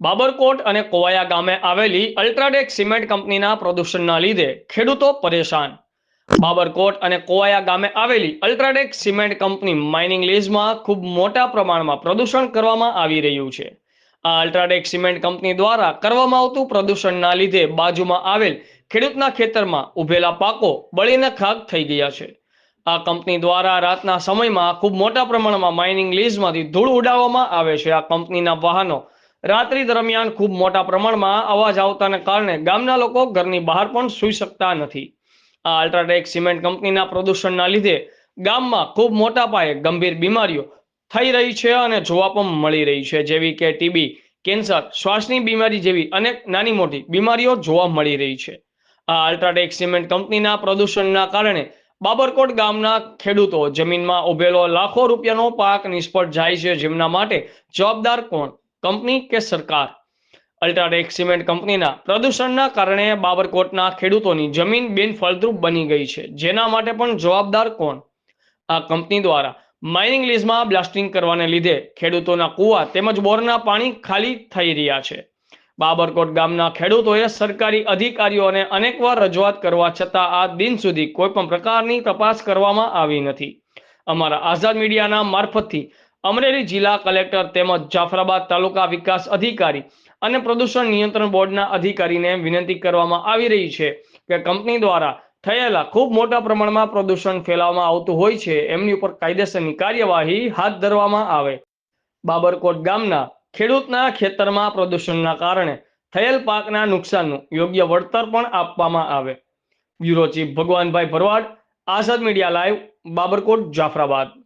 બાબરકોટ અને કોવાયા ગામે આવેલી અલ્ટ્રાટેક સિમેન્ટ કંપનીના પ્રદૂષણના લીધે ખેડૂતો પરેશાન। બાબરકોટ અને કોવાયા ગામે આવેલી અલ્ટ્રાટેક સિમેન્ટ કંપની માઇનિંગ લીઝમાં ખૂબ મોટા પ્રમાણમાં પ્રદૂષણ કરવામાં આવી રહ્યું છે। આ અલ્ટ્રાટેક સિમેન્ટ કંપની દ્વારા કરવામાં આવતું પ્રદૂષણના લીધે બાજુમાં આવેલ ખેડૂતના ખેતરમાં ઉભેલા પાકો બળીને ખાક થઈ ગયા છે। આ કંપની દ્વારા રાતના સમયમાં ખૂબ મોટા પ્રમાણમાં માઇનિંગ લીઝમાંથી ધૂળ ઉડાવવામાં આવે છે। આ કંપનીના વાહનો રાત્રિ દરમિયાન ખૂબ મોટા પ્રમાણમાં અવાજ આવતાને કારણે ગામના લોકો ઘરની બહાર પણ સૂઈ શકતા નથી। આ અલ્ટ્રાટેક સિમેન્ટ કંપનીના પ્રદૂષણના લીધે ગામમાં ખૂબ મોટા પાયે ગંભીર બીમારીઓ થઈ રહી છે અને જોવા પણ મળી રહી છે, જેવી કે ટીબી, કેન્સર, શ્વાસની બીમારી જેવી અનેક નાની મોટી બીમારીઓ જોવા મળી રહી છે। આ અલ્ટ્રાટેક સિમેન્ટ કંપનીના પ્રદૂષણના કારણે બાબરકોટ ગામના ખેડૂતો જમીનમાં ઉભેલો લાખો રૂપિયાનો પાક નિષ્ફળ જાય છે, જેમના માટે જવાબદાર કોણ, કંપની કે સરકાર? અલ્ટ્રાટેક સિમેન્ટ કંપનીના પ્રદૂષણના કારણે બાબરકોટના ખેડૂતોની જમીન બિનફળદ્રુપ બની ગઈ છે, જેના માટે પણ જવાબદાર કોણ? આ કંપની દ્વારા માઇનિંગ લીઝમાં બ્લાસ્ટિંગ કરવાને લીધે ખેડૂતોના કુવા તેમજ બોરના પાણી ખાલી થઈ રહ્યા છે। બાબરકોટ ગામના ખેડૂતોએ સરકારી અધિકારીઓને અનેકવાર રજૂઆત કરવા છતાં આ દિન સુધી કોઈ પણ પ્રકારની તપાસ કરવામાં આવી નથી। અમારા આઝાદ મીડિયાના મારફતથી અમરેલી જિલ્લા કલેક્ટર તેમજ જાફરાબાદ તાલુકા વિકાસ અધિકારી અને પ્રદૂષણ નિયંત્રણ બોર્ડના અધિકારીને વિનંતી કરવામાં આવી રહી છે કે કંપની દ્વારા થયેલા ખૂબ મોટા પ્રમાણમાં પ્રદૂષણ ફેલાવવામાં આવતું હોય છે, એમની ઉપર કાયદેસરની કાર્યવાહી હાથ ધરવામાં આવે। બાબરકોટ ગામના ખેડૂતના ખેતરમાં પ્રદૂષણના કારણે થયેલ પાકના નુકસાનનું યોગ્ય વળતર પણ આપવામાં આવે। બ્યુરો ચીફ ભગવાનભાઈ ભરવાડ, આઝાદ મીડિયા લાઈવ, બાબરકોટ, જાફરાબાદ।